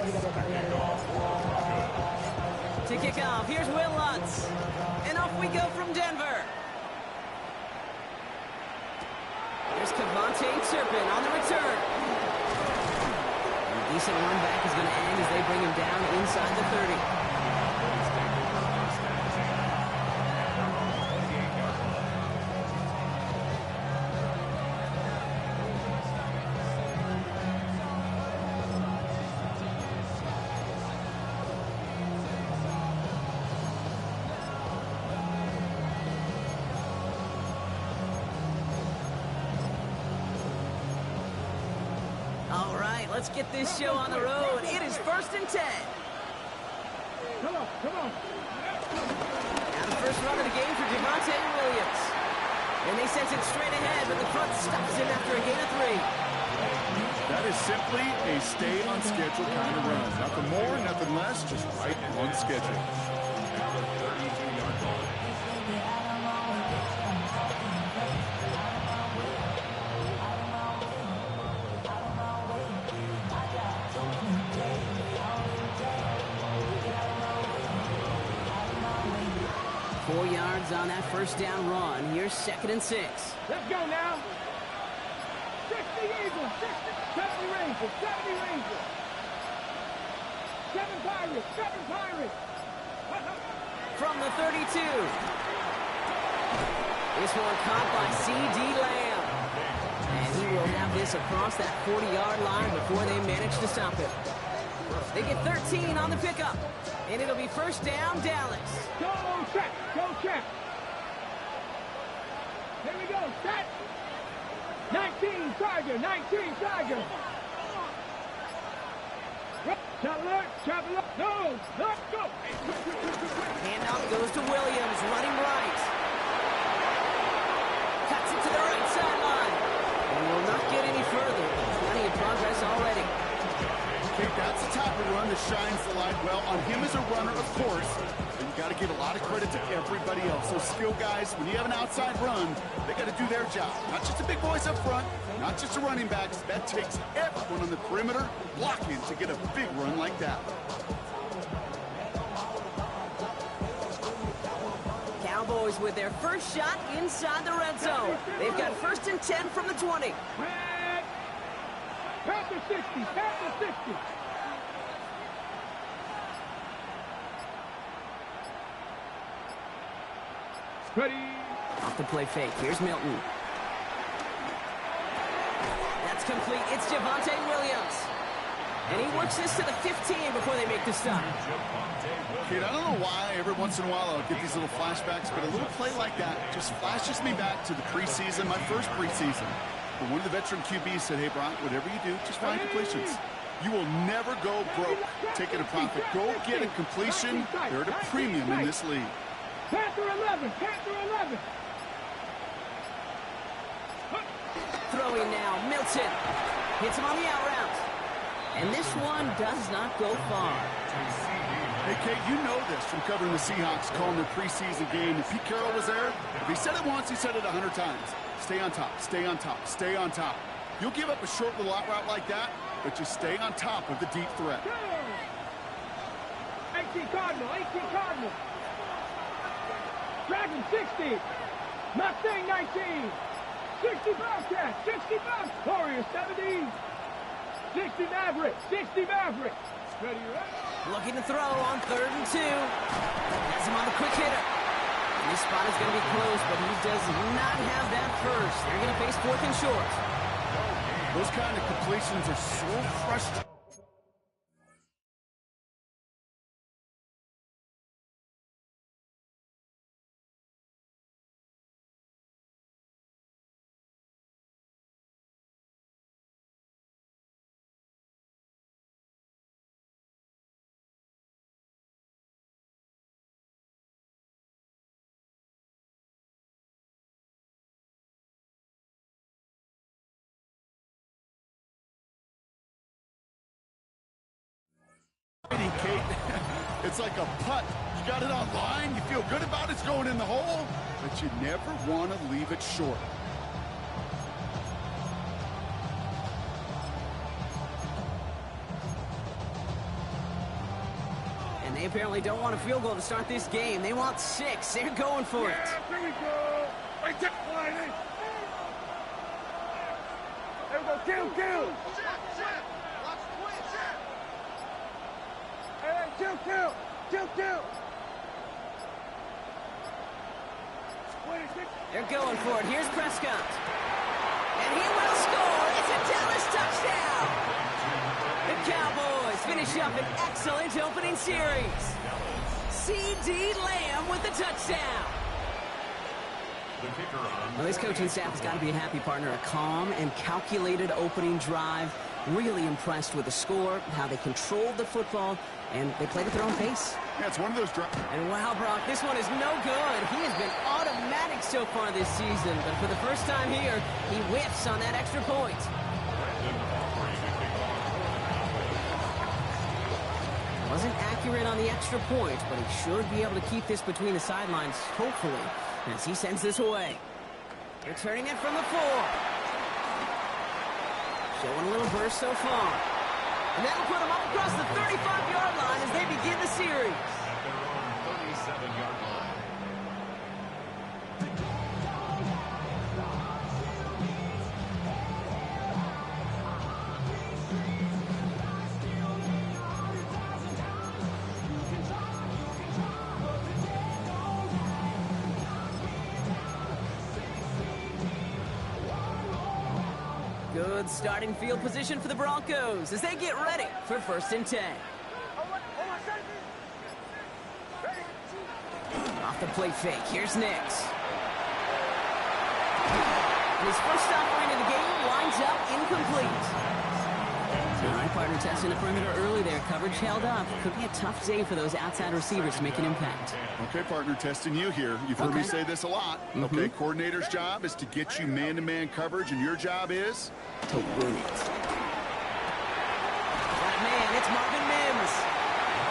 To kick off, here's Will Lutz. And off we go from Denver. Here's Cavante Turpin on the return. A decent run back is going to end as they bring him down inside the 30. Let's get this show on the road. It is 1st and 10. Come on. Now the first run of the game for Javonte Williams. And they sent it straight ahead, but the front stops him after a gain of 3. That is simply a stay on schedule kind of run. Nothing more, nothing less, just right on schedule. 4 yards on that first down run. Here's 2nd and 6. Let's go now. 60 Eagles, 70 Rangers, 70 Rangers. 7 Pirates, 7 Pirates. From the 32. This one caught by C.D. Lamb. And he will have this across that 40-yard line before they manage to stop it. They get 13 on the pickup. And it'll be first down, Dallas. Go check. Here we go, set. 19 Tiger. Chop alert. No, let's go. Handoff goes to Williams, running right. Cuts it to the right sideline. And will not get any further. Plenty of progress already. Okay, that's the type of run that shines the light well on him as a runner, of course. But you got to give a lot of credit to everybody else. Those skill guys, when you have an outside run, they got to do their job. Not just the big boys up front, not just the running backs. That takes everyone on the perimeter blocking to get a big run like that. Cowboys with their first shot inside the red zone. They've got 1st and 10 from the 20. Panther 60. Ready. Off the play fake. Here's Milton. That's complete. It's Javonte Williams. And he works this to the 15 before they make the stop. Kid, I don't know why every once in a while I'll get these little flashbacks, but a little play like that just flashes me back to the preseason, my first preseason. But one of the veteran QBs said, hey, Brock, whatever you do, just find completions. You will never go broke taking a profit. Go get a completion. They're at a premium in this league. Panther 11. Throwing now, Milton. Hits him on the out route. And this one does not go far. Hey, Kate, you know this from covering the Seahawks, calling their preseason game. If Pete Carroll was there, if he said it once, he said it 100 times. Stay on top, stay on top, stay on top. You'll give up a short little out route like that, but you stay on top of the deep threat. 18 Cardinal. Dragon 60. Mustang 19. 60 Bobcat. 60 Bobcat. Warrior 70. 60 Maverick. Ready. Looking to throw on 3rd and 2. Has him on the quick hitter. And this spot is going to be close, but he does not have that first. They're going to face 4th and short. Those kind of completions are so frustrating. Kate, it's like a putt. You got it on line, you feel good about it's going in the hole, but you never want to leave it short. They apparently don't want a field goal to start this game. They want 6. They're going for it. Here we go. Right there, Wiley. There we go. Kill. Hey, kill. They're going for it. Here's Prescott. And he will score. It's a Dallas touchdown. The Cowboys finish up an excellent opening series. C.D. Lamb with the touchdown. Well, this coaching staff has got to be a happy partner. A calm and calculated opening drive. Really impressed with the score, how they controlled the football, and they played at their own pace. Yeah, it's one of those drives. And wow, Brock, this one is no good. He has been automatic so far this season, but for the first time here, he whiffs on that extra point. Wasn't accurate on the extra point, but he should be able to keep this between the sidelines, hopefully, as he sends this away. Returning it from the 4. Showing a little burst so far. And that'll put them up across the 35-yard line as they begin the series. At their own 37-yard line. Good starting field position for the Broncos as they get ready for 1st and 10. Off the play fake, here's Nix. His first offering of the game winds up incomplete. All right, partner, testing the perimeter early there. Coverage held up. Could be a tough day for those outside receivers to make an impact. Okay, partner, testing you here. You've heard me say this a lot. Okay, coordinator's job is to get you man-to-man coverage, and your job is to win it. That man, it's Marvin Mims.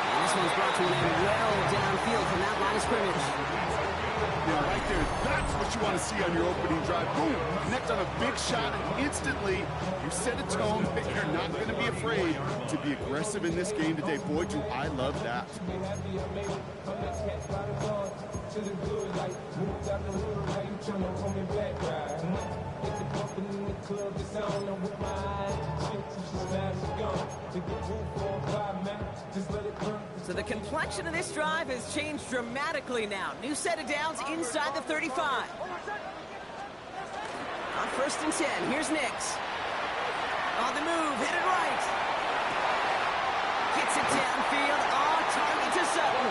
And this one's brought to an end well downfield from that line of scrimmage. Yeah, right there. That's what you want to see on your opening drive. Boom! Connect on a big shot, and instantly you set a tone that you're not going to be afraid to be aggressive in this game today. Boy, do I love that. So the complexion of this drive has changed dramatically now. New set of downs inside the 35. On 1st and 10, here's Nix. On the move, headed right. Gets it downfield, on target to Sutton.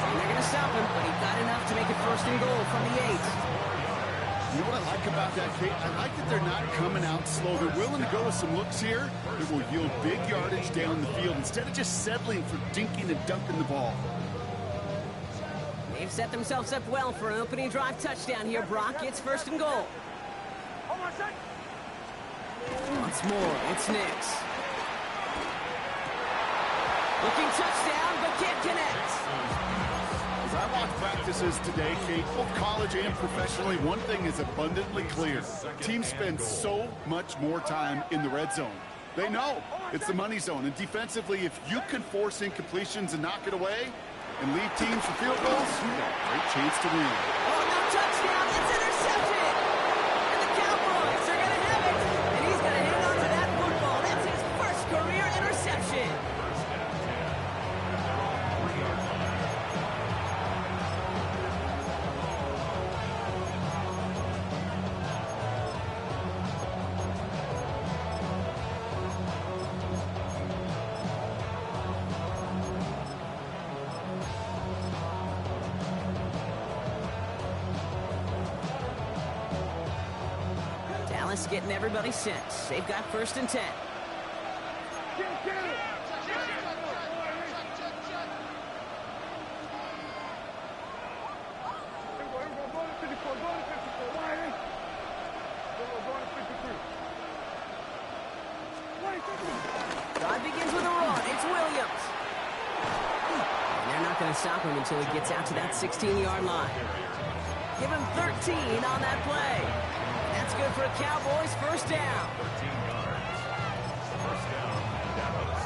And they're going to stop him, but he got enough to make it 1st and goal from the 8. You know what I like about that, Kate? I like that they're not coming out slow. They're willing to go with some looks here that will yield big yardage down the field instead of just settling for dinking and dunking the ball. They've set themselves up well for an opening drive touchdown here. Brock gets 1st and goal. Once more, it's Nix. Looking touchdown, but can't connect. As I watch practices today, Kate, both college and professionally, one thing is abundantly clear. Teams spend so much more time in the red zone. They know it's the money zone. And defensively, if you can force incompletions and knock it away and leave teams for field goals, you've got a great chance to win. Oh, no touchdown. It's intercepted. And the Cowboys are going to have it. And he's going to hang on to that football. That's his first career interception. Dallas getting everybody set. They've got 1st and 10. Drive begins with a run. It's Williams. And they're not going to stop him until he gets out to that 16-yard line. Give him 13 on that play. That's good for a Cowboys 1st down. 13 yards. 1st down, Dallas.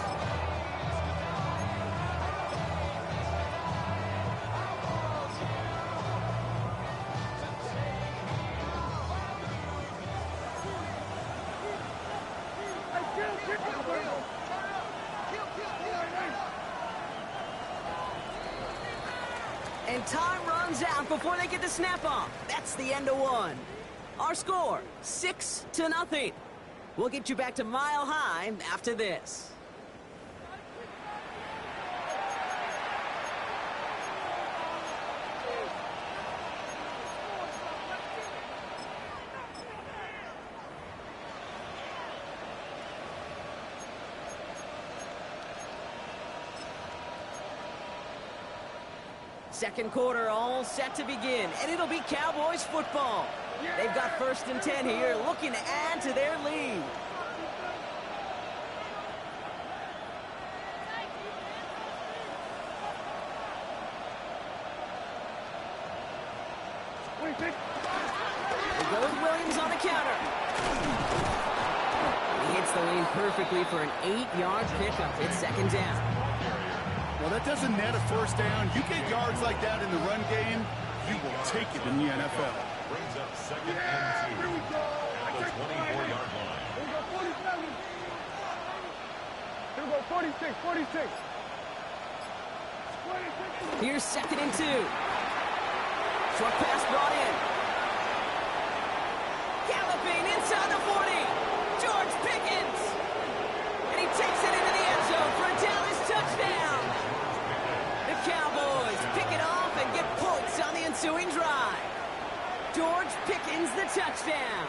And time runs out before they get the snap off. That's the end of one. Our score, 6-0. We'll get you back to Mile High after this. Second quarter all set to begin, and it'll be Cowboys football. They've got 1st and 10 here, looking to add to their lead. They go with Williams on the counter. He hits the lane perfectly for an 8-yard pickup. It's 2nd down. Well, that doesn't net a 1st down. You get yards like that in the run game, you will take it in the NFL. Brings up 2nd and 2 at the 24-yard line. Here we go, 47. Here we go, 46, 46. 26. Here's 2nd and 2. Short pass brought in. Galloping inside the 40. George Pickens. And he takes it into the end zone for a Dallas touchdown. The Cowboys pick it off and get points on the ensuing drive. George Pickens the touchdown.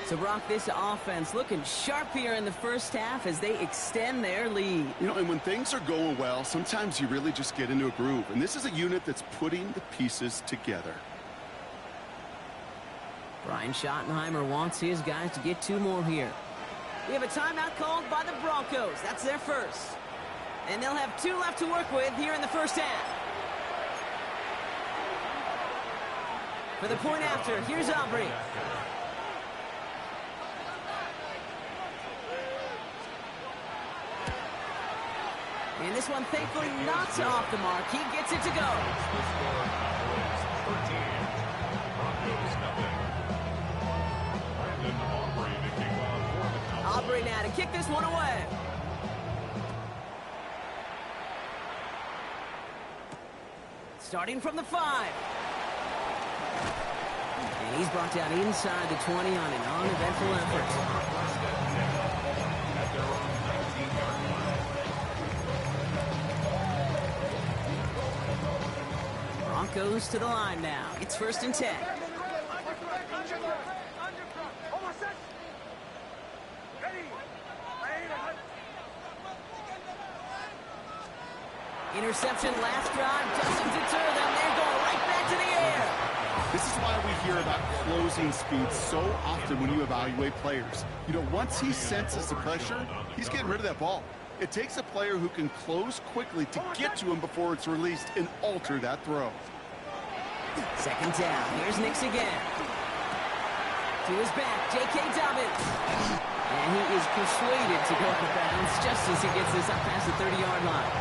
So, Brock, this offense looking sharp here in the first half as they extend their lead. You know, and when things are going well, sometimes you really just get into a groove. And this is a unit that's putting the pieces together. Brian Schottenheimer wants his guys to get 2 more here. We have a timeout called by the Broncos. That's their first. And they'll have 2 left to work with here in the first half. For the point after, here's Aubrey. And this one, thankfully, not off the mark. He gets it to go. The score, Cowboys 13, Broncos nothing. Brandon Aubrey to kick off for the Cowboys. Aubrey now to kick this one away. Starting from the 5. And he's brought down inside the 20 on an uneventful effort. At their own 19-yard line. Broncos to the line now. It's 1st and 10. Interception last drive doesn't deter them. They're going right back to the air. This is why we hear about closing speed so often when you evaluate players. You know, once he senses the pressure, he's getting rid of that ball. It takes a player who can close quickly to get to him before it's released and alter that throw. 2nd down. Here's Nix again. To his back, J.K. Dobbins. And he is persuaded to go out of bounds just as he gets this up past the 30-yard line.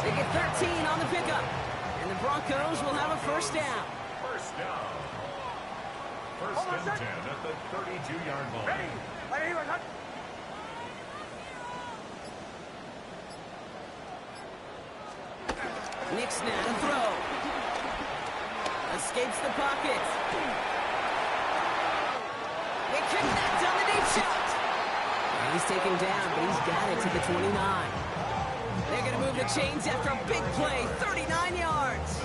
They get 13 on the pickup. And the Broncos will have a 1st down. 1st down. 1st and 10 at the 32-yard line. Nix now to throw. Escapes the pocket. They connect on the deep shot. And he's taken down, but he's got it to the 29. They're going to move the chains after a big play, 39 yards.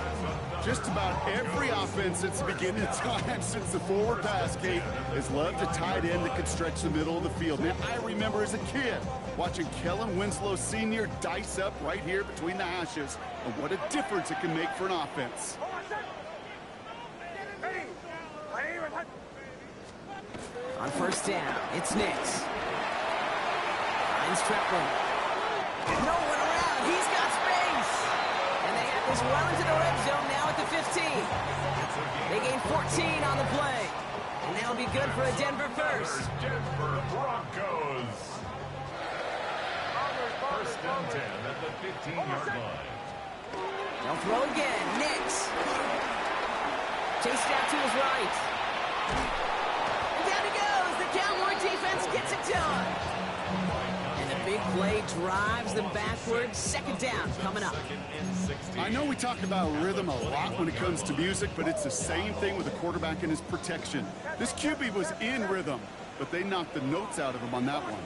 Just about every offense since the beginning of time, since the forward pass, Kate, has loved a tight end that can stretch the middle of the field. Man, I remember as a kid watching Kellen Winslow Sr. dice up right here between the hashes, and what a difference it can make for an offense. On 1st down, it's Nix. Finds Treplin. No one around. He's got space. And they have this well into the red zone now at the 15. They gain 14 on the play. And that'll be good for a Denver first. Denver Broncos. 1st and 10 at the 15-yard line. They'll throw again. Nix. Chased out to his right. And down he goes. The Cowboy defense them backwards. Second down coming up. I know we talk about rhythm a lot when it comes to music, but it's the same thing with the quarterback and his protection. This QB was in rhythm, but they knocked the notes out of him on that one.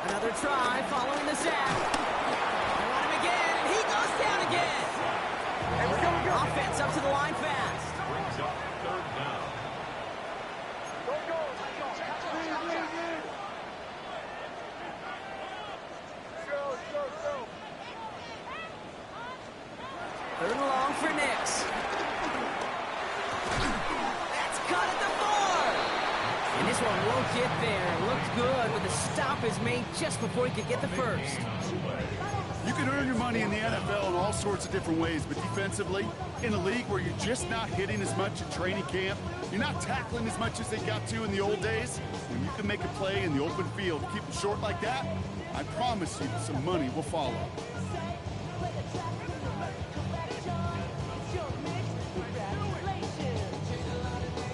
Another try following the sack. They want him again, and he goes down again. Offense up to the line fast. Brings up third down. Third and long for Nix. That's cut at the 4. And this one won't get there. It looked good, but the stop is made just before he could get the first. You can earn your money in the NFL in all sorts of different ways, but defensively, in a league where you're just not hitting as much at training camp, you're not tackling as much as they got to in the old days, when you can make a play in the open field, keep it short like that, I promise you some money will follow.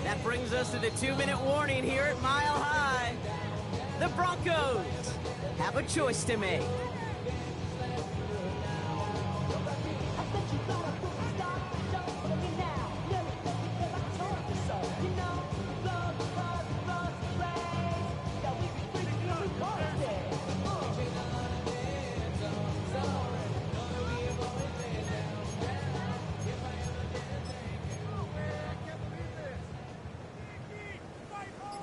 That brings us to the 2-minute warning here at Mile High. The Broncos have a choice to make.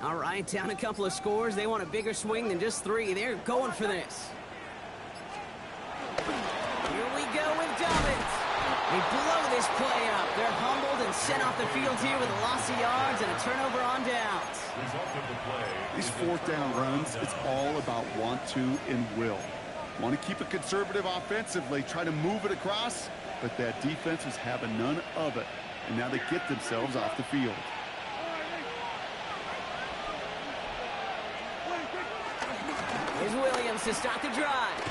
All right, down a couple of scores. They want a bigger swing than just 3. They're going for this. Here we go with Dobbins. They blow this play up. They're humbled and sent off the field here with a loss of yards and a turnover on downs. These fourth down runs, it's all about want to and will. Want to keep it conservative offensively, try to move it across, but that defense was having none of it. And now they get themselves off the field. Here's Williams to start the drive.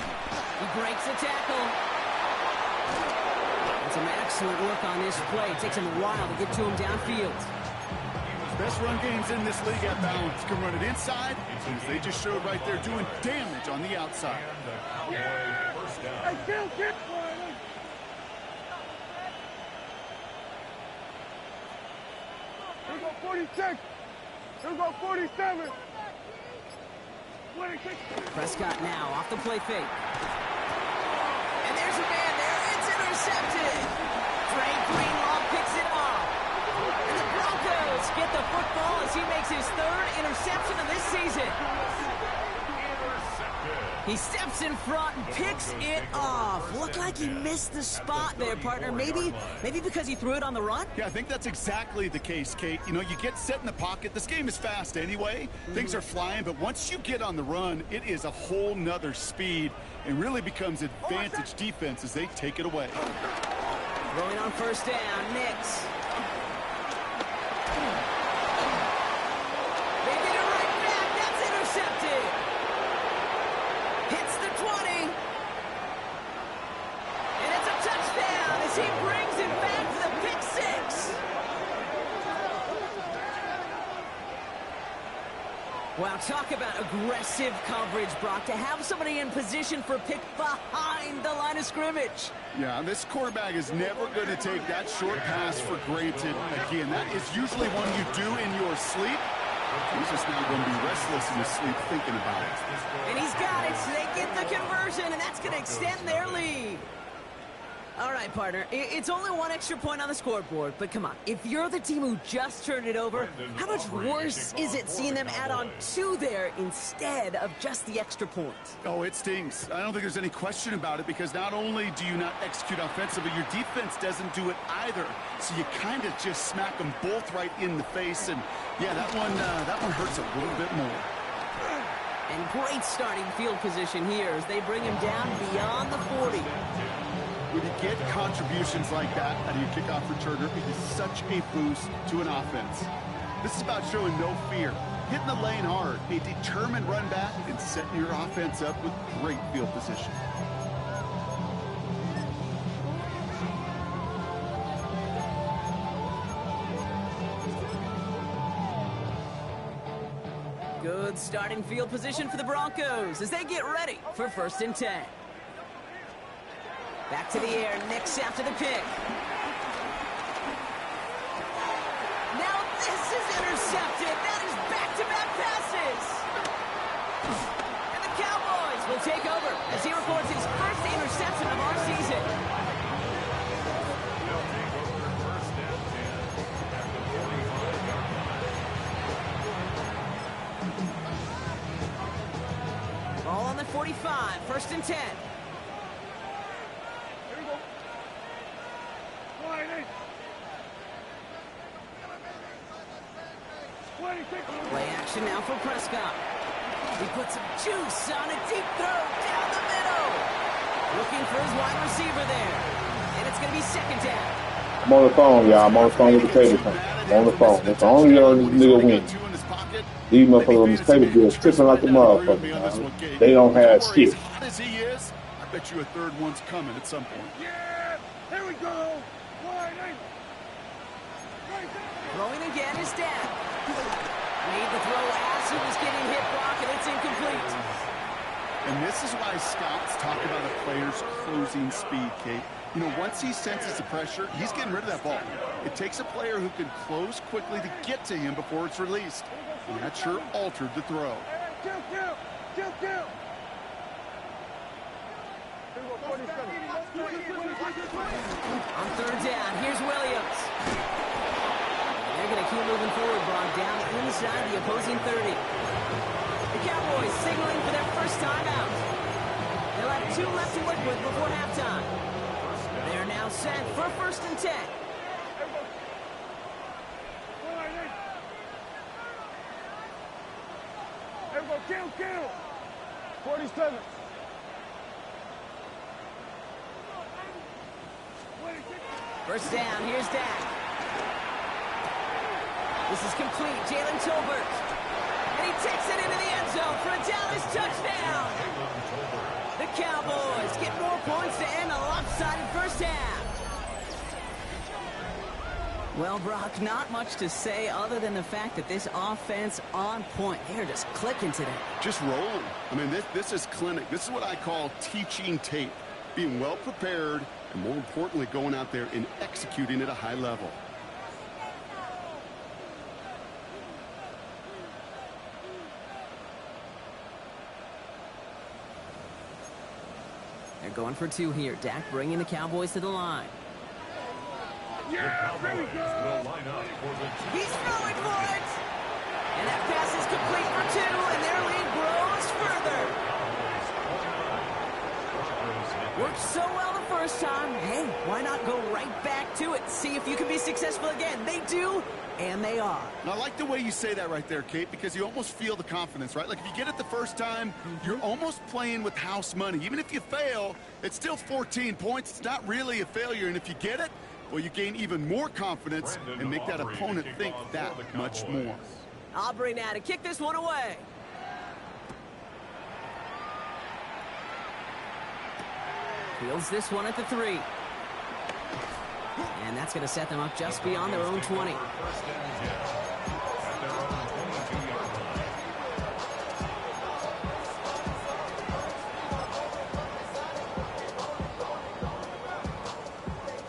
He breaks the tackle. And some excellent work on this play. It takes him a while to get to him downfield. Best run games in this league at balance. Can run it inside, as they just showed right there, doing damage on the outside. Hey, kill. Here go 46. Here go 47. 26. Prescott now off the play fake. And there's a man there. It's intercepted. Dre Greenlaw picks it off. And the Broncos get the football as he makes his 3rd interception of this season. He steps in front and picks it off. Looked like he missed the spot there, partner. Maybe because he threw it on the run? Yeah, I think that's exactly the case, Kate. You know, you get set in the pocket. This game is fast anyway. Things are flying, but once you get on the run, it is a whole nother speed and really becomes advantage defense as they take it away. Throwing on first down, Nix. They get it right back. That's intercepted. Hits the 20. And it's a touchdown as he brings it back to the pick 6. Wow, talk about aggressive coverage, Brock. To have somebody in position for pick behind the line of scrimmage. Yeah, this quarterback is never going to take that short pass for granted. Again, that is usually one you do in your sleep. He's just now going to be restless in his sleep thinking about it. And he's got it, so they get the conversion, and that's going to extend their lead. All right, partner, it's only 1 extra point on the scoreboard, but come on. If you're the team who just turned it over, how much worse is it seeing them add on 2 there instead of just the extra point? Oh, it stings. I don't think there's any question about it because not only do you not execute offensively, your defense doesn't do it either. So you kind of just smack them both right in the face, and yeah, that one hurts a little bit more. And great starting field position here as they bring him down beyond the 40. When you get contributions like that out of your kickoff returner, it is such a boost to an offense. This is about showing no fear, hitting the lane hard, a determined run back, and setting your offense up with great field position. Good starting field position for the Broncos as they get ready for 1st and 10. Back to the air, Nix after the pick. Now this is intercepted. That is back-to-back passes. And the Cowboys will take over as he records his first interception of our season. They'll take over first and 10 at the 45-yard line. Ball on the 45, first and 10. Here we go. Line 8. 26. Play action now for Prescott. He puts some juice on a deep throw down the middle. Looking for his wide receiver there. And it's going to be second down. I'm on the phone, y'all. I'm on the phone with the table. I'm on the phone. That's the only way this nigga win. These motherfuckers on this table bill tripping like a motherfucker, man. They don't have shit. As hot as he is, I bet you a third one's coming at some point. Yeah. Here we go. Line 8. Throwing again is Dan. Made the throw as he was getting hit, Brock, and it's incomplete. And this is why scouts talk about a player's closing speed, Kate. You know, once he senses the pressure, he's getting rid of that ball. It takes a player who can close quickly to get to him before it's released. And that sure altered the throw. Kill. Here we go. 47. On third down, here's Williams. They're going to keep moving forward, Brock, down inside the opposing 30. The Cowboys signaling for their first time out. They'll have 2 left to work with before halftime. They're now set for first and 10. Here we go. Kill. 47. 26. First down, here's Dak. This is complete, Jalen Tolbert. And he takes it into the end zone for a Dallas touchdown. The Cowboys get more points to end a lopsided first half. Well, Brock, not much to say other than the fact that this offense on point. They're just clicking today. Just rolling. I mean, this is clinic. This is what I call teaching tape. Being well prepared, and more importantly, going out there and executing at a high level. They're going for 2 here. Dak bringing the Cowboys to the line. Yeah, here we Will go. line up for the He's throwing for it. And that pass is complete for 2, and their lead grows further. Worked so well the first time. Hey, why not go right back to it? See if you can be successful again. They do, and they are. And I like the way you say that right there, Kate, because you almost feel the confidence, right? Like if you get it the first time, you're almost playing with house money. Even if you fail, it's still 14 points. It's not really a failure. And if you get it, well, you gain even more confidence and make that opponent think that much more. Aubrey now to kick this one away. Fields this one at the 3. And that's going to set them up just beyond their own 20. first and 10 at their own 22-yard line.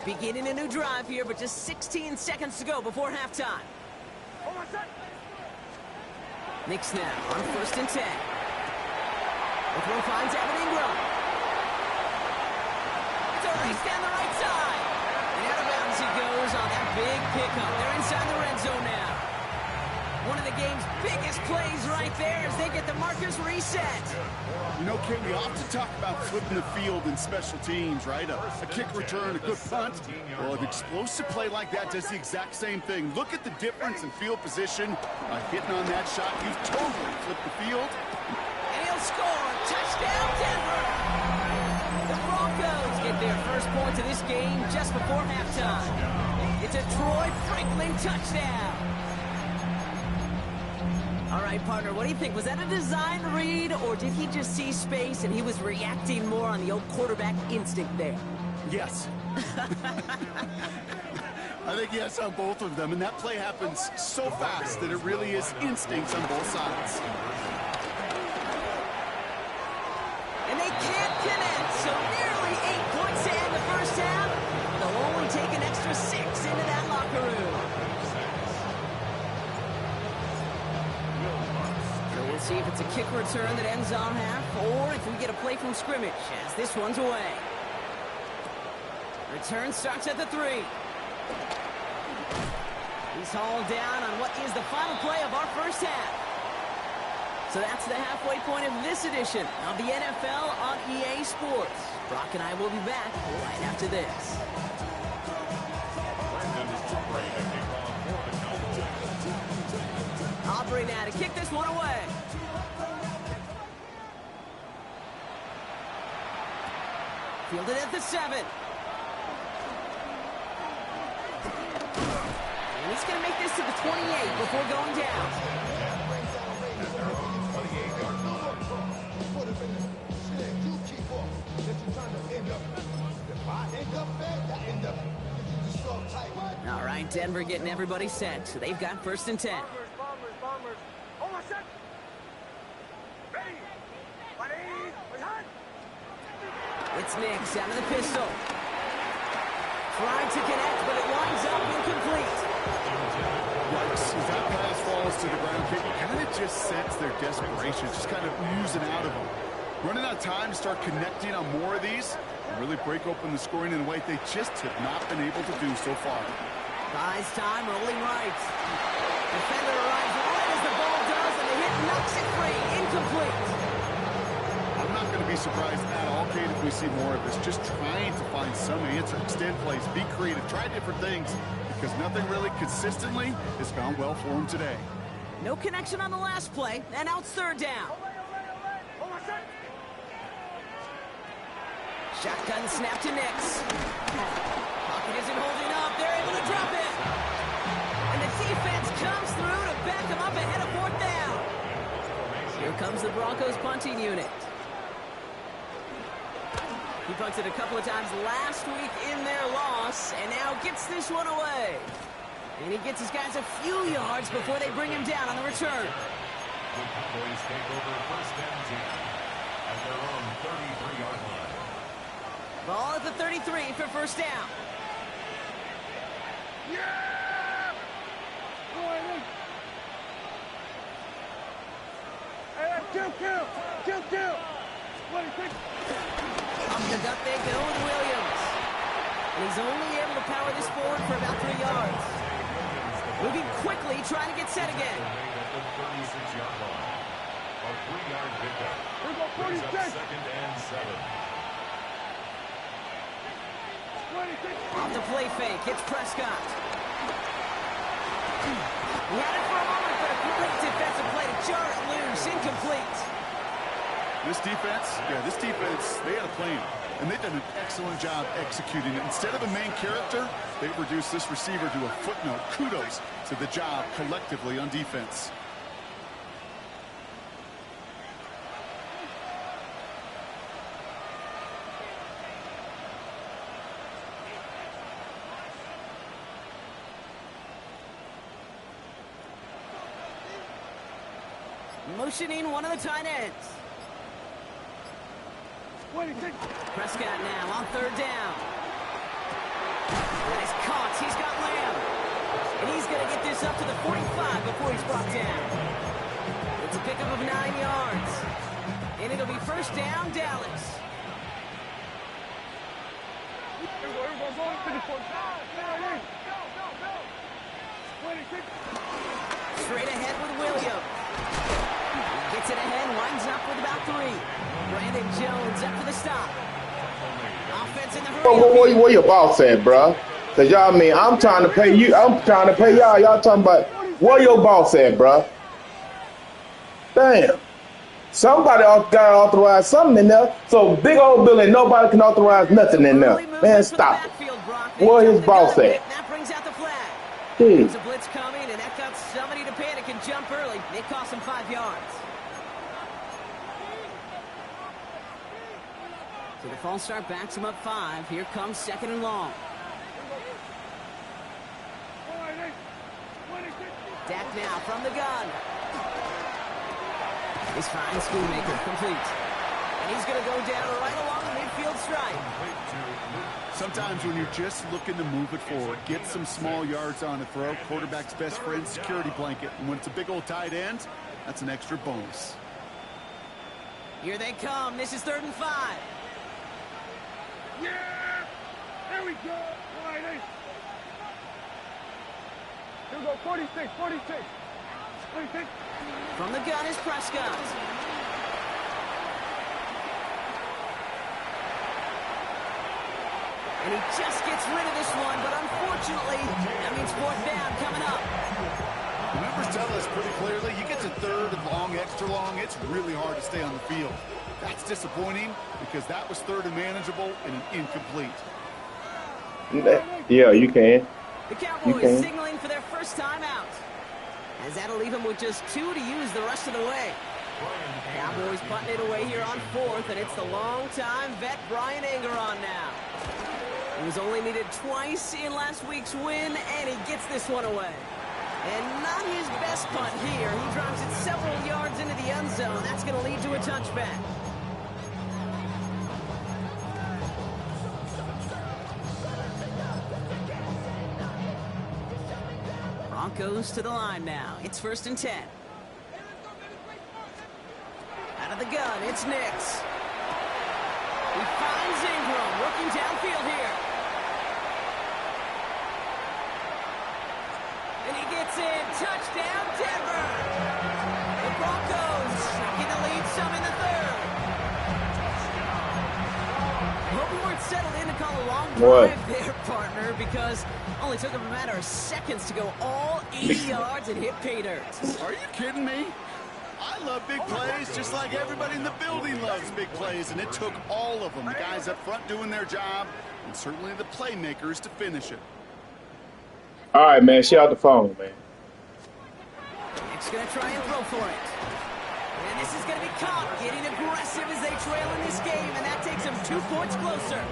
Beginning a new drive here, but just 16 seconds to go before halftime. Hold on, set. Nix now on first and 10. The throw finds Evan Ingram. It's a race down the right side. And out of bounds he goes on that big pickup. They're inside the red zone now. One of the game's biggest plays right there as they get the markers reset. You know, Kate, we often talk about flipping the field in special teams, right? A kick return, a good punt. Well, an explosive play like that does the exact same thing. Look at the difference in field position. Hitting on that shot, you've totally flipped the field. And he'll score. Touchdown, Denver. The Broncos get their first points of this game just before halftime. It's a Troy Franklin touchdown. All right, partner, what do you think? Was that a design read, or did he just see space and he was reacting more on the old quarterback instinct there? Yes. I think yes on both of them, and that play happens so fast that it really is instincts on both sides. And they can't connect, so nearly 8 points to end the first half. They'll only take an extra 6 into that locker room. So we'll see if it's a kick return that ends our half, or if we get a play from scrimmage, as this one's away. Return starts at the 3. He's hauled down on what is the final play of our first half. So that's the halfway point of this edition of the NFL on EA Sports. Brock and I will be back right after this. Aubrey now to kick this one away. Fielded at the 7. And he's going to make this to the 28 before going down. All right, Denver getting everybody set. So they've got 1st and 10. It's Nix out of the pistol. Trying to connect, but it winds up incomplete. Yikes, as that pass falls to the ground, you kind of just sense their desperation, just kind of oozing out of them. Running out of time to start connecting on more of these and really break open the scoring in a way they just have not been able to do so far. Buys time, rolling right. Defender arrives right as the ball does, and the hit knocks it free. Incomplete. I'm not going to be surprised at all, Kate, if we see more of this. Just trying to find some answer, extend plays, be creative, try different things, because nothing really consistently has gone well for him today. No connection on the last play, and now it's 3rd down. Shotgun snap to Nix. Pocket isn't holding up. They're able to drop it. And the defense comes through to back them up ahead of 4th down. Here comes the Broncos punting unit. He punted a couple of times last week in their loss, and now gets this one away. And he gets his guys a few yards before they bring him down on the return. The Cowboys take over 1st and 10 at their own 33-yard line. Ball at the 33 for 1st down. Yeah! Hey, kill! Up the gut they go with Williams. And he's only able to power this forward for about 3 yards. Moving quickly, trying to get set again. At the 36-yard line. A 3-yard pickup. Here go Brings up 46. 2nd and 7. Off the play fake, it's Prescott. He had it for a moment, but a great defensive play to jar it loose. Incomplete. This defense, they had a plan, and they've done an excellent job executing it. Instead of a main character, they've reduced this receiver to a footnote. Kudos to the job collectively on defense. Motioning one of the tight ends. Prescott now on 3rd down. That is caught. He's got Lamb. And he's going to get this up to the 45 before he's brought down. It's a pickup of 9 yards. And it'll be 1st down, Dallas. Straight ahead with Williams. Gets it ahead, winds up with about 3. Brandon Jones up for the stop. Offense in the hurry. Where your boss at, bruh? Cause y'all mean I'm trying to pay you. I'm trying to pay y'all. Y'all talking about where your boss at, bruh? Damn. Somebody got authorized something in there. So big old building, nobody can authorize nothing in there. Man, stop it. Where his boss at? That brings out the flag. Jeez. There's a blitz coming, and that got somebody to panic and jump early. It cost him 5 yards. So the false start backs him up 5. Here comes 2nd and long. Dak now from the gun. He's fine, Schoonmaker complete. And he's going to go down right along the midfield stripe. Sometimes when you're just looking to move it forward, get some small yards on a throw, quarterback's best friend, security blanket. And when it's a big old tight end, that's an extra bonus. Here they come. This is 3rd and 5. Yeah! There we go! All right, hey. Here we go, 46, 46. 46. From the gun is Prescott. And he just gets rid of this one, but unfortunately, that means 4th down coming up. The numbers tell us pretty clearly, you get to 3rd and long, extra long, it's really hard to stay on the field. That's disappointing because that was 3rd and manageable and an incomplete. Yeah, you can. The Cowboys signaling for their first time out. As that'll leave them with just 2 to use the rest of the way. Cowboys putting it away here on 4th, and it's the long-time vet Bryan Anger on now. He was only needed twice in last week's win, and he gets this one away. And not his best punt here. He drives it several yards into the end zone. That's going to lead to a touchback. Broncos to the line now. It's 1st and 10. Out of the gun, it's Nix. He finds Ingram working downfield here. And he gets in. Touchdown, Denver. The Broncos taking the lead some in the 3rd. I hope you weren't settled in to call a long drive there, partner, because it only took him a matter of seconds to go all 80 yards and hit pay dirt. Are you kidding me? I love big plays just like everybody in the building loves big plays, and it took all of them. The guys up front doing their job, and certainly the playmakers to finish it. All right, man. Shut out the phone, man. Nick's going to try and throw for it. And this is going to be caught, getting aggressive as they trail in this game, and that takes them 2 points closer.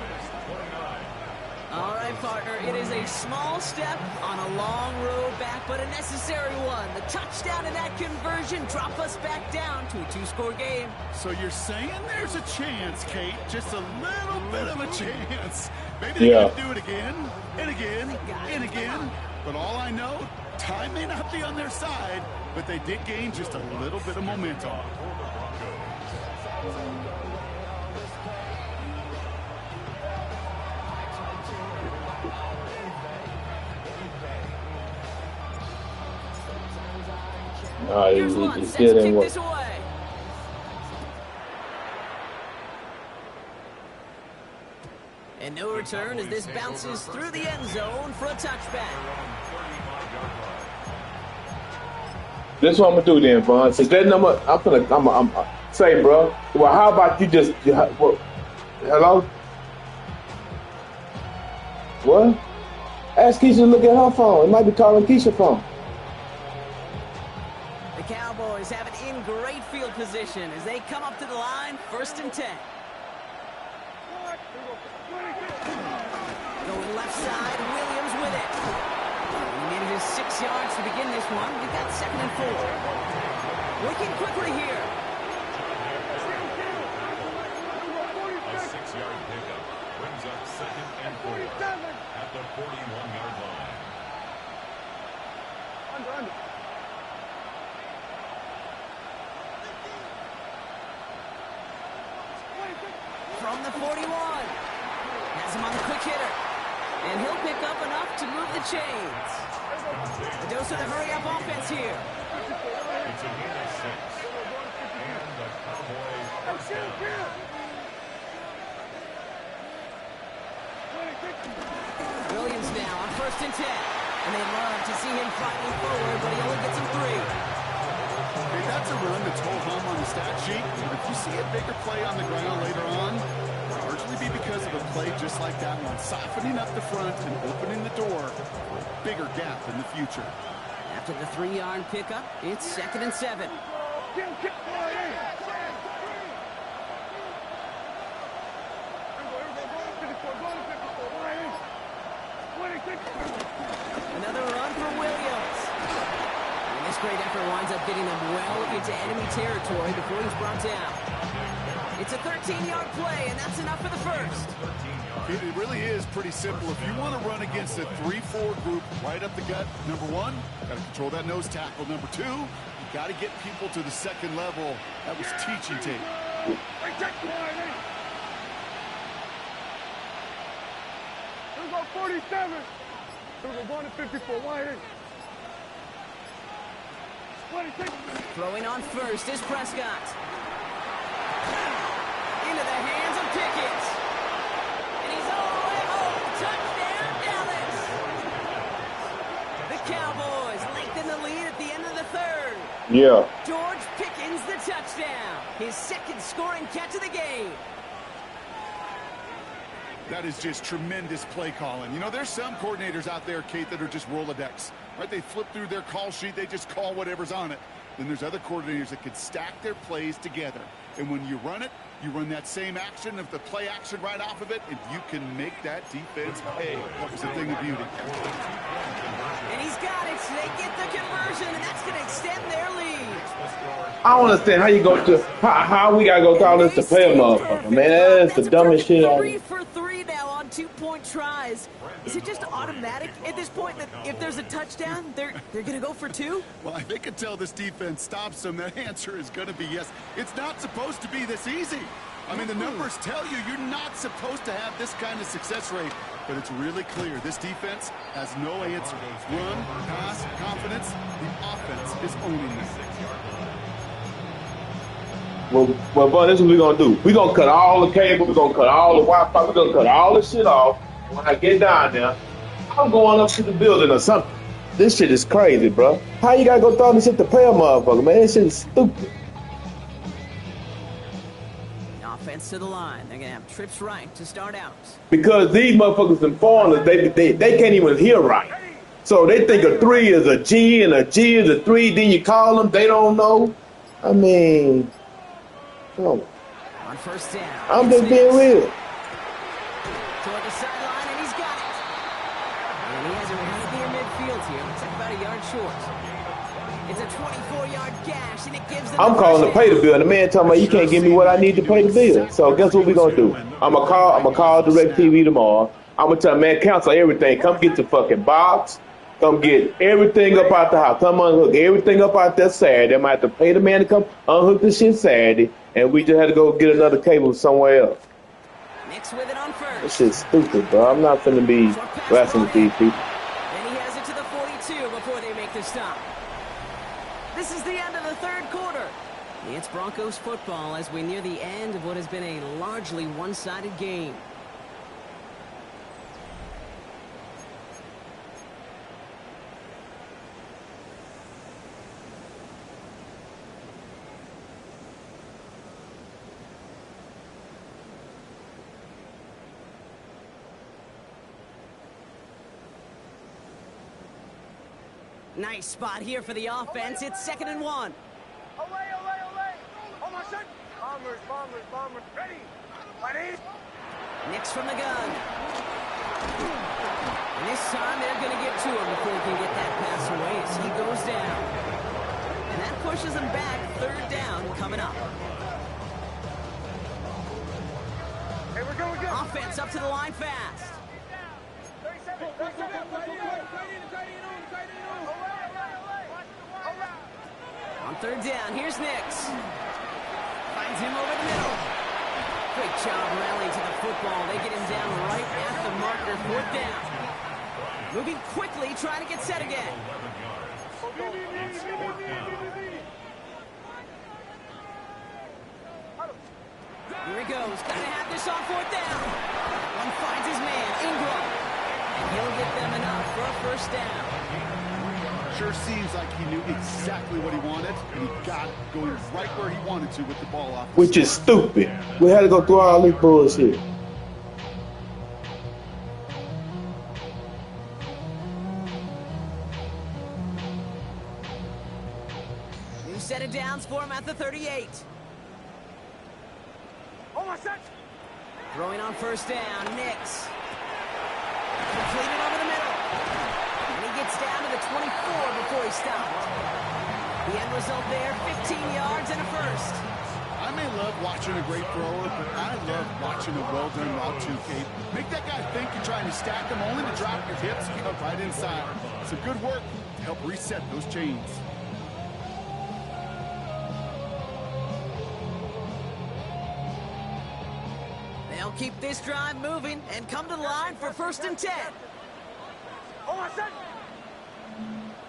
All right, partner, it is a small step on a long road back, but a necessary one. The touchdown and that conversion drop us back down to a 2-score game. So you're saying there's a chance, Kate, just a little bit of a chance. Maybe they got to do it again, and again, and again. But all I know, time may not be on their side, but they did gain just a little bit of momentum. It still didn't work. And no return as this bounces through the end zone for a touchback. This is what I'm gonna do then, Vaughn. Is that number? I'm say, bro. Well, how about you just? Hello? What? Ask Keisha to look at her phone. It might be calling Keisha's phone. The Cowboys have it in great field position as they come up to the line, 1st and 10. Going left side, Williams with it. He needed his 6 yards to begin this one. We've got 2nd and 4. Working quickly here. A 6-yard pickup brings up 2nd and 4 at the 41-yard line. Under. From the 41. Has him on the quick hitter. And he'll pick up enough to move the chains. A dose of the hurry-up offense here. It's a gain of 6. And the Cowboys first down. Williams now on 1st and 10. And they love to see him fighting forward, but he only gets him 3. Hey, that's a run that's ho-hum on the stat sheet. But if you see a bigger play on the ground later on, it'll largely be because of a play just like that one, softening up the front and opening the door for a bigger gap in the future. After the 3-yard pickup, it's 2nd and 7. Another run for Williams. And this great effort winds up getting them well into enemy territory before he's brought down. It's a 13-yard play, and that's enough for the first. It really is pretty simple. If you want to run against a 3-4 group right up the gut, number one, got to control that nose tackle. Number two, you got to get people to the second level. That was teaching tape. Here we go, 47. Here we go, going to 54. Wide in. Throwing on first is Prescott. Into the hands of Pickett. And he's all the way home. Touchdown, Dallas. The Cowboys lengthen the lead at the end of the third. Yeah. George Pickens the touchdown. His second scoring catch of the game. That is just tremendous play calling. You know, there's some coordinators out there, Kate, that are just Rolodex. Right? They flip through their call sheet. They just call whatever's on it. Then there's other coordinators that can stack their plays together. And when you run it, you run that same action of the play action right off of it, and you can make that defense pay. It's a thing of beauty. And he's got it. They get the conversion, and that's going to extend their lead. I don't understand how you go to how we gotta go through all this to pay a motherfucker, man. That's the dumbest shit I 3 for 3 now on 2-point tries. Is it just automatic at this point that if there's a touchdown, they're gonna go for 2? Well, if they can tell this defense stops them, that answer is going to be yes. It's not supposed to be this easy. I mean, the numbers tell you you're not supposed to have this kind of success rate. But it's really clear this defense has no answer. Run, pass, confidence. The offense is owning this. Well, but this is what we're gonna do. We're gonna cut all the cable, we're gonna cut all the Wi-Fi, we're gonna cut all this shit off. When I get down there, I'm going up to the building or something. This shit is crazy, bro. How you gotta go throw this shit to pay a motherfucker, man? This shit is stupid. Offense to the line. They're gonna have trips right to start out. Because these motherfuckers in foreigners, they can't even hear right. So they think a 3 is a G and a G is a 3, then you call them, they don't know. I mean, oh. On first down. I'm just being real. Toward the sideline, and he's got it. And he has it right near midfield here. Looks like about a yard short. It's a 24-yard gash, and it gives them. I'm calling to pay the bill, and the man telling me you can't give me what I need to pay the bill. So guess what we gonna do? I'm gonna call DirecTV tomorrow. I'm gonna tell man, cancel everything. Come get the fucking box. Come get everything up out the house. Come unhook everything up out there Saturday. I might have to pay the man to come unhook the shit Saturday, and we just had to go get another cable somewhere else. Mix with it on first. This shit's stupid, bro. I'm not finna be wrestling with these people. And he has it to the 42 before they make the stop. This is the end of the third quarter. It's Broncos football as we near the end of what has been a largely one-sided game. Nice spot here for the offense. It's 2nd and 1. Away. Oh, my son. Bombers. Ready. Nix from the gun. And this time they're going to get to him before he can get that pass away as he goes down. And that pushes him back. 3rd down coming up. Hey, we're going. Offense up to the line fast. 37. On 3rd down, here's Nix. Finds him over the middle. Great job rallying to the football. They get him down right at the marker. 4th down. Moving quickly, trying to get set again. Here he goes. Got to have this on 4th down. One finds his man, Ingram. And he'll get them enough for a 1st down. Sure seems like he knew exactly what he wanted, and he got it going right where he wanted to with the ball off. Which is stupid. We had to go through all this bullshit. New set of downs for him at the 38. Oh, my son. Throwing on 1st down, Nix. Completed over the middle. And he gets down to the 24 before he stopped. The end result there, 15 yards and a 1st. I'm may love watching a great thrower, but I love watching a well-done route too, Kate. Make that guy think you're trying to stack him, only to drop your hips and cut right inside. Some good work to help reset those chains. They'll keep this drive moving and come to the line for 1st and 10. Hold on, set.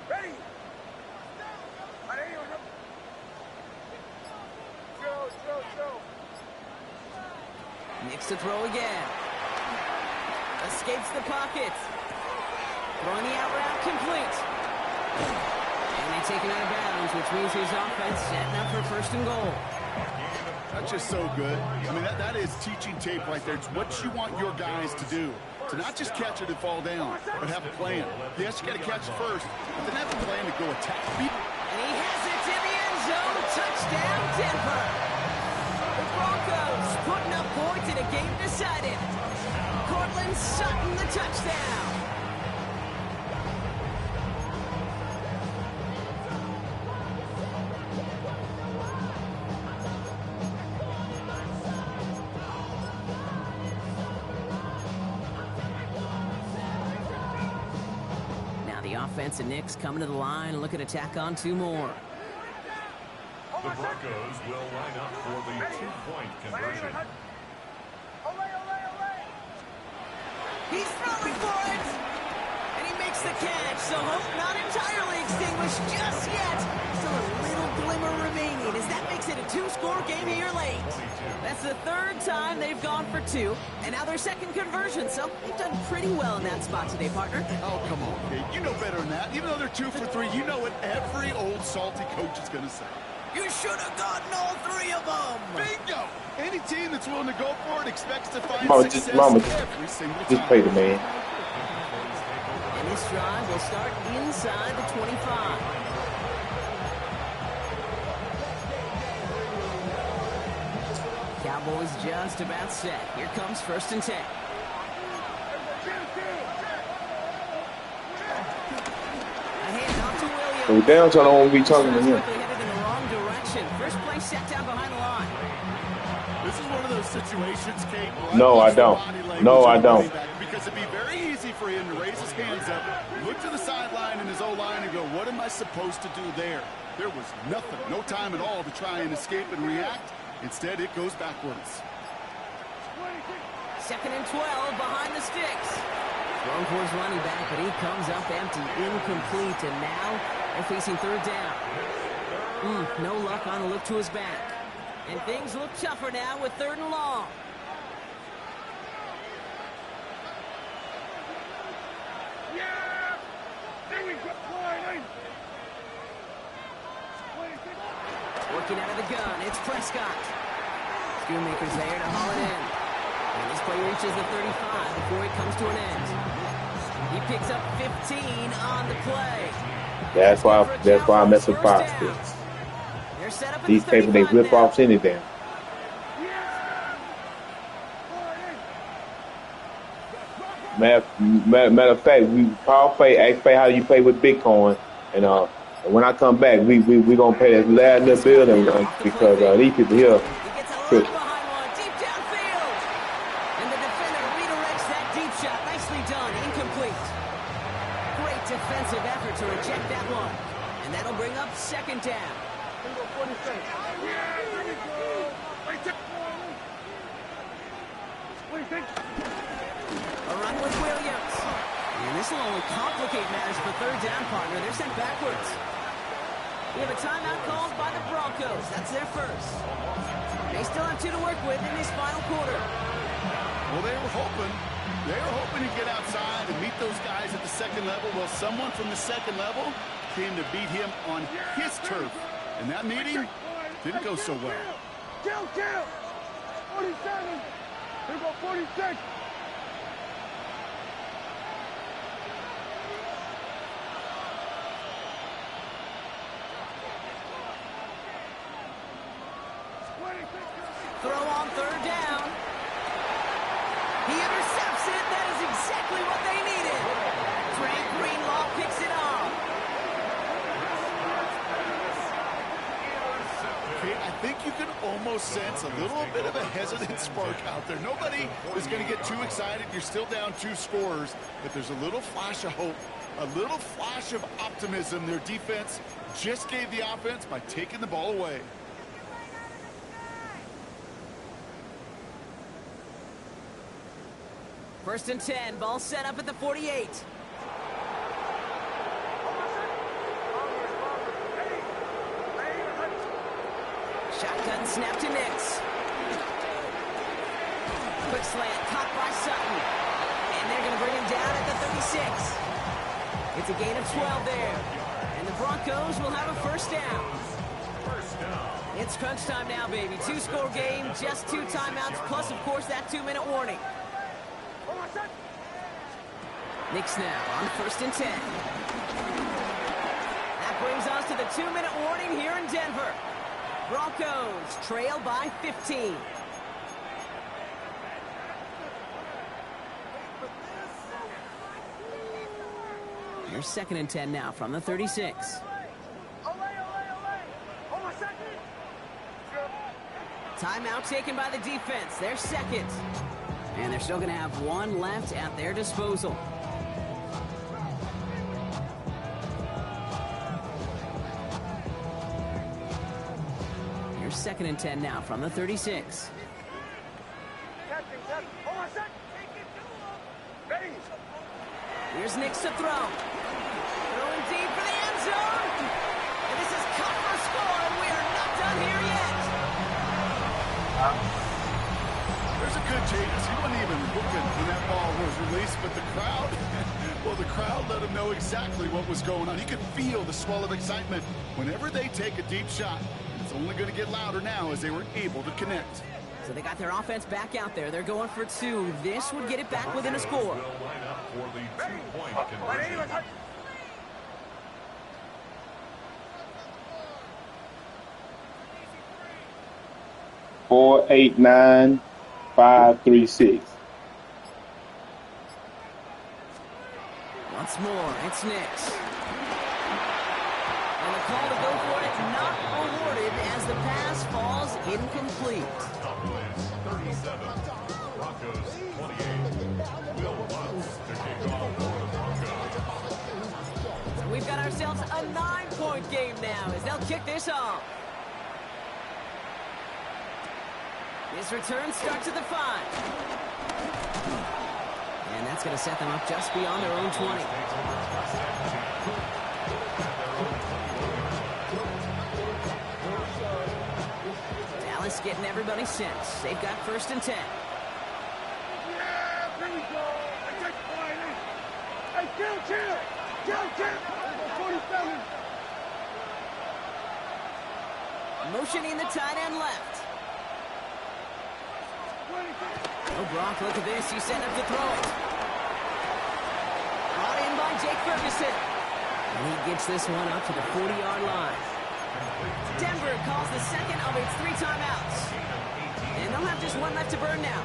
Ready. Go. Nix to throw again. Escapes the pocket. Throwing the out route complete. And they take him out of bounds, which means his offense setting up for 1st and goal. That's just so good. I mean, that is teaching tape right there. It's what you want your guys to do. To not just catch it and fall down, but have a plan. Yes, you got to catch it first, but then have a plan to go attack people. And he has it in the end zone. Touchdown, Denver. The Broncos putting up points in a game decided. Cortland Sutton the touchdown. Offense and Knicks coming to the line, looking to tack on 2 more. The Broncos will line up for the 2-point conversion. He's throwing for it! And he makes the catch, so hope not entirely extinguished just yet. Still a little glimmer remaining as that makes it a 2-score game here late. That's the 3rd time they've gone for 2, and now their 2nd conversion, so they've done pretty well in that spot today, partner. Oh, come on, Kate. You know better than that. Even though they're 2 for 3, you know what every old salty coach is going to say. You should have gotten all 3 of them! Bingo! Any team that's willing to go for it expects to find success every single time. Just pay the man. And this drive will start inside the 25. Cowboys just about set. Here comes 1st and 10. A handoff to Williams. So down, so I don't want to be talking to him. Headed in the wrong direction. First play set down behind the line. This is one of those situations, Kate. No, I don't. No, I don't. Because it'd be very easy for him to raise his hands up, look to the sideline and his O-line and go, what am I supposed to do there? There was nothing, no time at all to try and escape and react. Instead, it goes backwards. 2nd and 12 behind the sticks. Thrown towards running back, but he comes up empty, incomplete, and now they're facing 3rd down. No luck on a look to his back. And things look tougher now with 3rd and long. Yeah! There we go. Working out of the gun, it's Prescott. Schoonmaker's there to haul it in. And this play reaches the 35 before it comes to an end. He picks up 15 on the play. That's why I mess with fire sticks. These people, they rip off anything. Matter of fact, ask Faye how you pay with Bitcoin, and when I come back, we gonna pay that last little bill, and because these people here. Behind one, deep downfield, and the defender redirects that deep shot. Nicely done, incomplete. Great defensive effort to reject that one, and that'll bring up 2nd down. A run with Williams. And this will only complicate matters for 3rd down, partner. They're sent backwards. We have a timeout called by the Broncos. That's their first. They still have 2 to work with in this final quarter. Well, they were hoping to get outside and meet those guys at the 2nd level. Well, someone from the 2nd level came to beat him on his turf. And that meeting didn't go so well. Kill! 47! Here go 46! Throw on 3rd down. He intercepts it. That is exactly what they needed. Trey Greenlaw picks it off. Kate, I think you can almost sense a little bit of a hesitant spark out there. Nobody is going to get too excited. You're still down 2 scores, but there's a little flash of hope, a little flash of optimism. Their defense just gave the offense by taking the ball away. First and 10, ball set up at the 48. Shotgun snap to Nix. Quick slant, caught by Sutton. And they're going to bring him down at the 36. It's a gain of 12 there. And the Broncos will have a first down. It's crunch time now, baby. 2-score game, just 2 timeouts, plus, of course, that 2-minute warning. Nix now on first and 10. That brings us to the 2-minute warning here in Denver. Broncos trail by 15. Here's second and 10 now from the 36. Timeout taken by the defense. Their second. And they're still going to have 1 left at their disposal. Here's second and 10 now from the 36. Here's Nix to throw. Throwing deep for the end zone. And this is cut for a score, and we are not done here yet. There's a good chance. He wasn't even looking when that ball was released, but the crowd, well, the crowd let him know exactly what was going on. He could feel the swell of excitement whenever they take a deep shot. It's only going to get louder now as they were able to connect. So they got their offense back out there. They're going for 2. This would get it back within a score. 4, 8, 9, 5, 3, 6. Once more, it's Nix. And the call to go for it not rewarded as the pass falls incomplete. Cowboys 37, Broncos 28. Will Lutz to kick off for the Broncos. So we've got ourselves a 9-point game now as they'll kick this off. His return starts at the 5. And that's going to set them up just beyond their own 20. Dallas getting everybody set. They've got first and 10. Yeah, there we go. I take the line in. Hey, kill. 47. Motioning the tight end left. Oh, Brock, look at this. He's set up to throw it. Brought in by Jake Ferguson. And he gets this one up to the 40-yard line. Denver calls the second of its 3 timeouts. And they'll have just 1 left to burn now.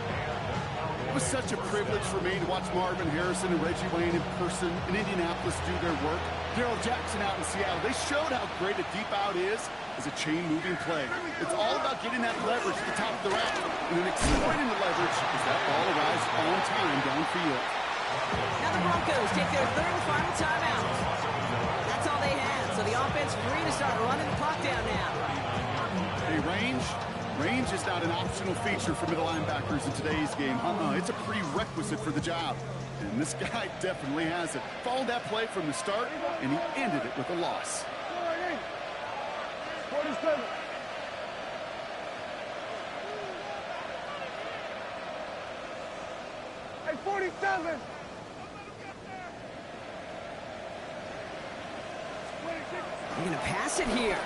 It was such a privilege for me to watch Marvin Harrison and Reggie Wayne in person in Indianapolis do their work. Darrell Jackson out in Seattle. They showed how great a deep out is as a chain-moving play. It's all about getting that leverage at the top of the route and then exploiting the leverage as that ball arrives on time downfield. Now the Broncos take their 3rd and final timeout. That's all they have, so the offense free to start running the clock down now. Hey, range is not an optional feature for middle linebackers in today's game. It's a prerequisite for the job. And this guy definitely has it. Followed that play from the start, and he ended it with a loss. 47. Hey, 47. They're going to pass it here.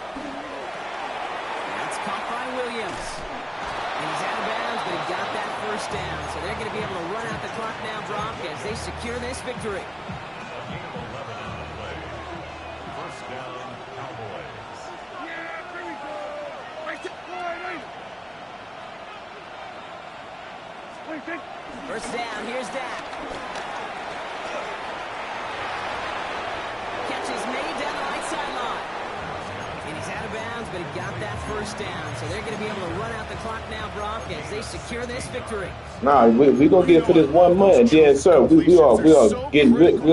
That's caught by Williams. And he's out of bounds, but he got that first down. So they're going to be able to run out the clock now, Brock, as they secure this victory. A gain of 11 on the play. First down, Cowboys. Yeah, there we go. Right there. First down, here's Dak. Catch is made down the right sideline. And he's out of bounds, but he got that first down. So they're going to be able to run out the clock now, Brock, as they secure this victory. Nah, we gonna get it for this 1 month, and then, sir, we are getting rid of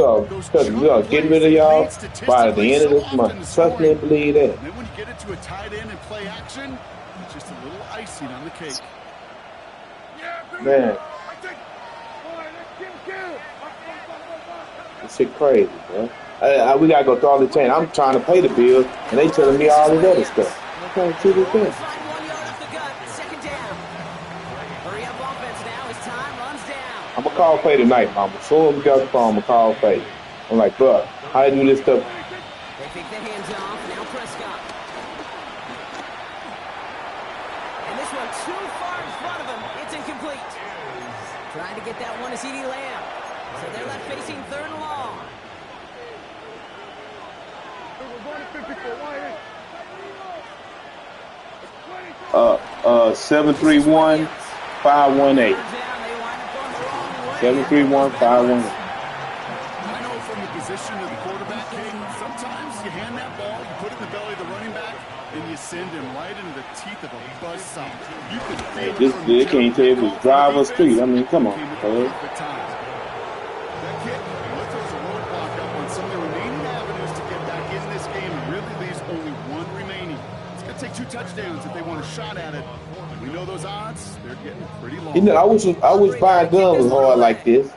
y'all by the end of this month. Trust me and believe that. And then when you get it to a tight end and play action, it's just a little icing on the cake. Man, this shit crazy, bro. We gotta go through all the chain. I'm trying to pay the bills, and they telling me all this other stuff. I'm trying to see this thing. I'm gonna call Faye tonight, mama. As soon as we got the phone, I'm gonna call Faye. I'm like, bro, how do you do this stuff? They take the hands off. Now Prescott. And this one too far in front of him. It's incomplete. Trying to get that one to CeeDee Lamb. So they're left facing 3rd and long. 731-518. 731-518. I know from the position of the quarterback, King, sometimes you hand that ball, you put it in the belly of the running back, and you send him right into the teeth of a buzzsaw. You can feel They can't tell if it's drive or street. I mean, come on, bro. That kick, what throws a roadblock up on some of the remaining avenues to get back in this game, and really leaves only one remaining. It's going to take 2 touchdowns if they want a shot at it. We know those odds, they're getting pretty long. You know, I wish buying guns was hard like this.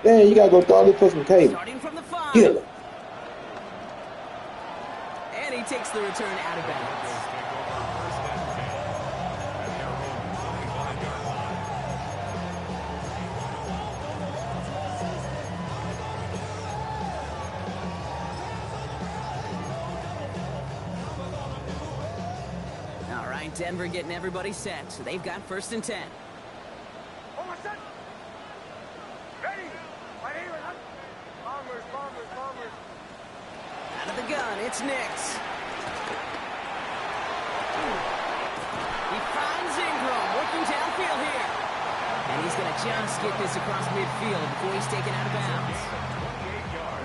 Man, you gotta go through all this for some cable. Starting from the 5. Get him. And he takes the return out of bounds. All right, Denver getting everybody set, so they've got 1st and 10. Out of the gun, it's Nix. He finds Ingram working downfield here. And he's going to just get this across midfield before he's taken out of bounds.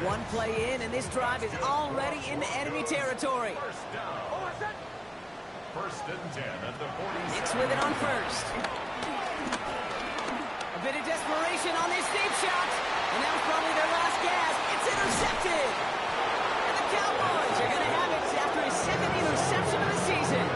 1 play in, and this drive is already into enemy territory. First and 10 at the 40. Nix with it on 1st. A bit of desperation on this deep shot. And that was probably their last gasp. It's intercepted. And the Cowboys are going to have it after his 2nd interception of the season.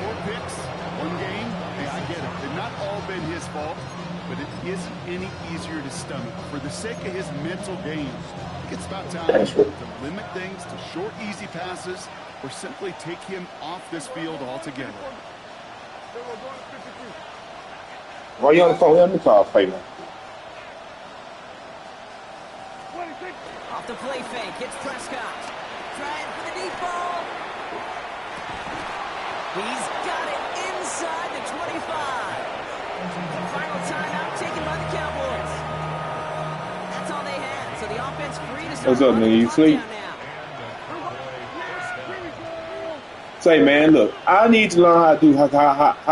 4 picks, 1 game. Hey, I get it. They've not all been his fault, but it isn't any easier to stomach. For the sake of his mental game, I think it's about time to limit things to short, easy passes or simply take him off this field altogether. While you're on the phone, let me call Faye, man. Off the play fake, it's Prescott. Trying for the deep ball. He's got it inside the 25. The final timeout taken by the Cowboys. That's all they had, so the offense free to start. What's up, nigga? You sleep? Now. Say, man, look, I need to learn how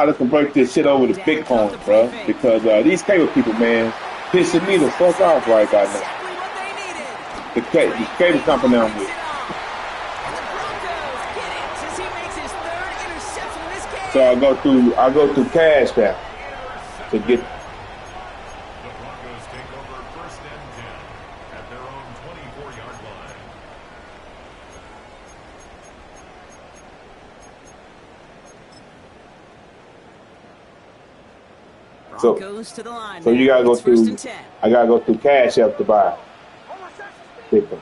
to convert this shit over to Bitcoin, bro. Because these cable people, man, pissing me the fuck off right now. Exactly what they needed. The cable company I'm with. And the Broncos get it as he makes his 3rd interception in this game. So I go through Cash App to get. The Broncos take over 1st and 10 at their own 24-yard line. Broncos to the line. So you gotta go It's 1st through. and 10. I gotta go through Cash App to buy Bitcoin.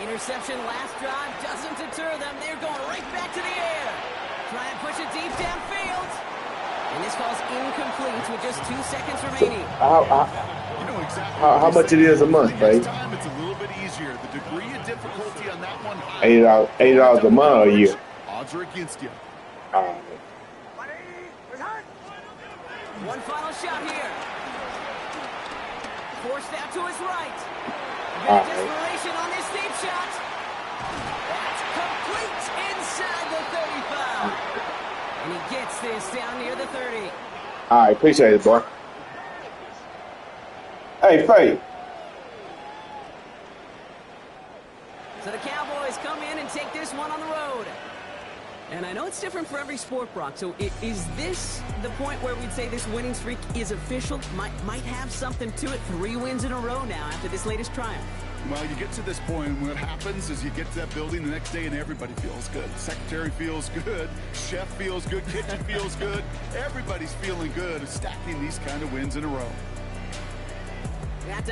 Interception last drive doesn't deter them. They're going right back to the air. Try and push it deep downfield. And this ball's incomplete with just 2 seconds remaining. You know exactly How much it is a month, This babe? time it's a little bit easier. The degree of difficulty on that one high. $80 a month or a year. Odds are against you. One final shot here. Forced out to his right. A bit of desperation on this deep shot. That's complete inside the 35. And he gets this down near the 30. All right, appreciate it, boy. Hey, Faye. So the Cowboys come in and take this one on the road. And I know it's different for every sport, Brock. So is this the point where we'd say this winning streak is official? Might have something to it. 3 wins in a row now after this latest triumph. Well, you get to this point, and what happens is you get to that building the next day and everybody feels good. Secretary feels good, chef feels good, kitchen feels good. Everybody's feeling good stacking these kind of wins in a row. That does